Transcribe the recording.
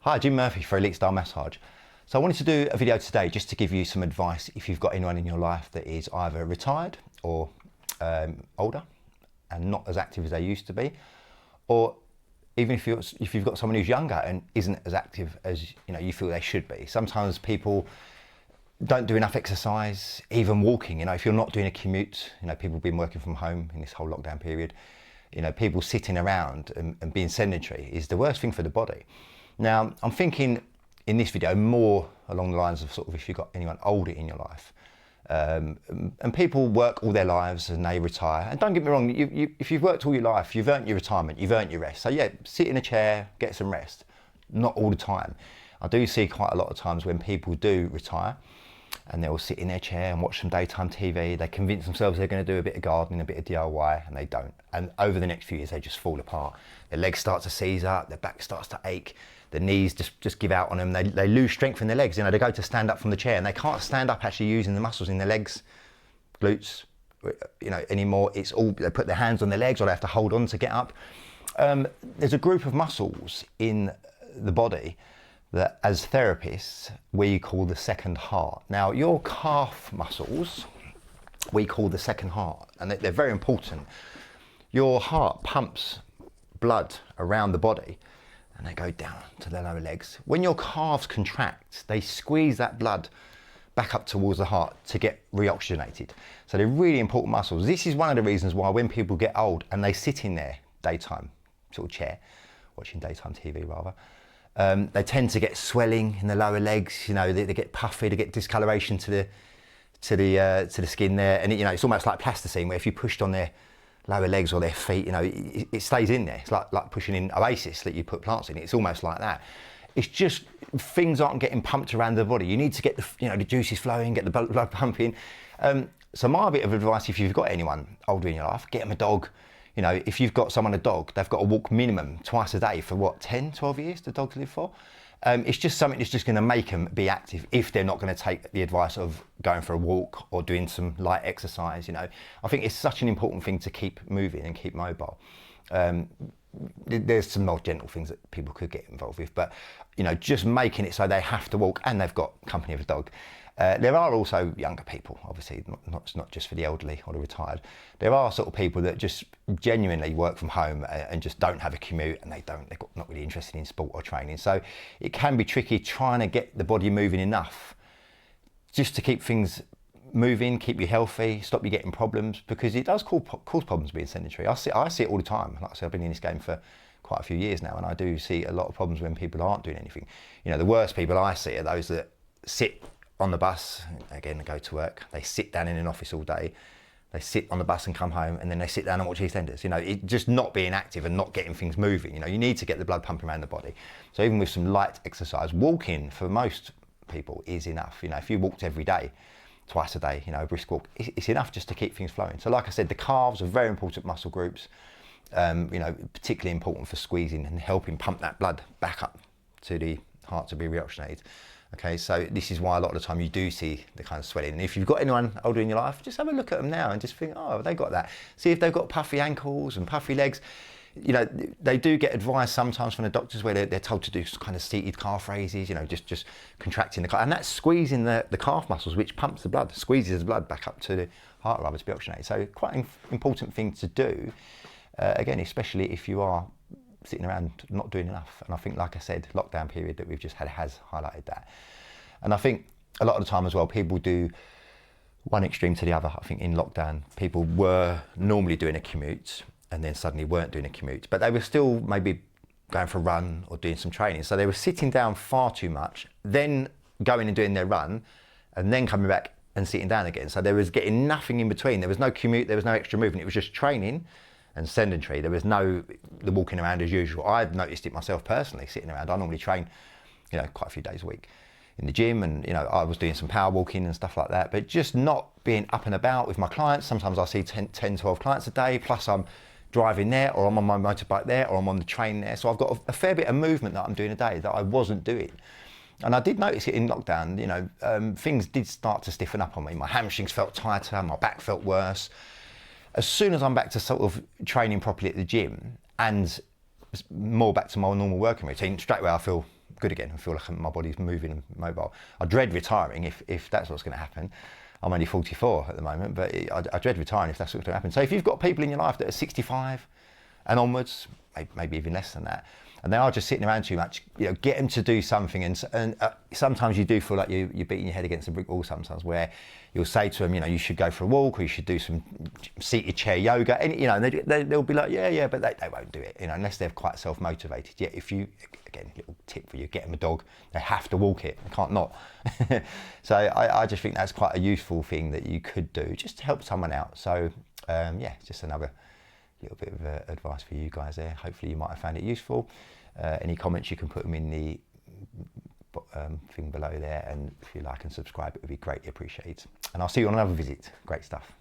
Hi, Jim Murphy for Elite Style Massage. So I wanted to do a video today just to give you some advice if you've got anyone in your life that is either retired or older and not as active as they used to be, or even if you've got someone who's younger and isn't as active as you feel they should be. Sometimes people don't do enough exercise, even walking. If you're not doing a commute, people have been working from home in this whole lockdown period. People sitting around and being sedentary is the worst thing for the body. Now, I'm thinking in this video more along the lines of sort of if you've got anyone older in your life. And people work all their lives and they retire. And don't get me wrong, if you've worked all your life, you've earned your retirement, you've earned your rest. So yeah, sit in a chair, get some rest. Not all the time. I do see quite a lot of times when people do retire and they'll sit in their chair and watch some daytime TV. They convince themselves they're going to do a bit of gardening, a bit of DIY, and they don't. And over the next few years, they just fall apart. Their legs start to seize up, their back starts to ache, the knees just give out on them. They lose strength in their legs. They go to stand up from the chair and they can't stand up actually using the muscles in their legs, glutes, anymore. It's all, they put their hands on their legs or they have to hold on to get up. There's a group of muscles in the body that as therapists, we call the second heart. Now, your calf muscles, we call the second heart, and they're very important. Your heart pumps blood around the body and they go down to the lower legs. When your calves contract, they squeeze that blood back up towards the heart to get reoxygenated. So they're really important muscles. This is one of the reasons why when people get old and they sit in their daytime sort of chair, watching daytime TV rather, they tend to get swelling in the lower legs. They get puffy, they get discoloration to the skin there, and it's almost like plasticine, where if you pushed on their lower legs or their feet, it stays in there. It's like pushing in Oasis that you put plants in. It's almost like that. It's just things aren't getting pumped around the body. You need to get the juices flowing, get the blood pumping. So my bit of advice, if you've got anyone older in your life, get them a dog. If you've got someone a dog, they've got to walk minimum twice a day for what, 10, 12 years the dogs live for? It's just something that's just going to make them be active if they're not going to take the advice of going for a walk or doing some light exercise. I think it's such an important thing to keep moving and keep mobile. There's some more gentle things that people could get involved with, but just making it so they have to walk and they've got company of a dog. There are also younger people, obviously, it's not just for the elderly or the retired. There are sort of people that just genuinely work from home and just don't have a commute, and they're not really interested in sport or training. So it can be tricky trying to get the body moving enough just to keep things moving, keep you healthy, stop you getting problems, because it does cause problems being sedentary. I see it all the time. Like I said, I've been in this game for quite a few years now, and I do see a lot of problems when people aren't doing anything. The worst people I see are those that sit on the bus, again, they go to work, they sit down in an office all day, they sit on the bus and come home, and then they sit down and watch EastEnders. It just not being active and not getting things moving. You need to get the blood pumping around the body. So even with some light exercise, walking for most people is enough. If you walked every day, twice a day, a brisk walk, it's enough just to keep things flowing. So like I said, the calves are very important muscle groups, particularly important for squeezing and helping pump that blood back up to the heart to be reoxygenated. Okay, so this is why a lot of the time you do see the kind of swelling. And if you've got anyone older in your life, just have a look at them now and just think, oh, have they got that? See if they've got puffy ankles and puffy legs. They do get advice sometimes from the doctors where they're told to do kind of seated calf raises, just contracting the calf. And that's squeezing the calf muscles, which pumps the blood, squeezes the blood back up to the heart rather to be oxygenated. So quite an important thing to do, again, especially if you are sitting around not doing enough. And I think, like I said, lockdown period that we've just had has highlighted that. And I think a lot of the time as well, people do one extreme to the other. I think in lockdown, people were normally doing a commute and then suddenly weren't doing a commute, but they were still maybe going for a run or doing some training. So they were sitting down far too much, then going and doing their run, and then coming back and sitting down again. So there was getting nothing in between. There was no commute, there was no extra movement. It was just training and sedentary. There was no the walking around as usual. I've noticed it myself personally, sitting around. I normally train, quite a few days a week in the gym, and I was doing some power walking and stuff like that, but just not being up and about with my clients. Sometimes I see 10, 12 clients a day, plus I'm driving there, or I'm on my motorbike there, or I'm on the train there. So I've got a fair bit of movement that I'm doing a day that I wasn't doing. And I did notice it in lockdown, things did start to stiffen up on me. My hamstrings felt tighter, my back felt worse. As soon as I'm back to sort of training properly at the gym and more back to my normal working routine, straight away I feel good again and feel like my body's moving and mobile. I dread retiring if that's what's going to happen. I'm only 44 at the moment, but I dread retiring if that's what's going to happen. So if you've got people in your life that are 65 and onwards, maybe even less than that, and they are just sitting around too much, get them to do something. And sometimes you do feel like you're beating your head against a brick wall sometimes, where you'll say to them, you should go for a walk, or you should do some seated chair yoga. And, they'll be like, yeah, but they won't do it, unless they're quite self-motivated. Yet if you, again, little tip for you, get them a dog, they have to walk it, they can't not. So I just think that's quite a useful thing that you could do just to help someone out. So just another little bit of advice for you guys there. Hopefully you might have found it useful. Any comments, you can put them in the thing below there, and if you like and subscribe, it would be greatly appreciated. And I'll see you on another visit. Great stuff.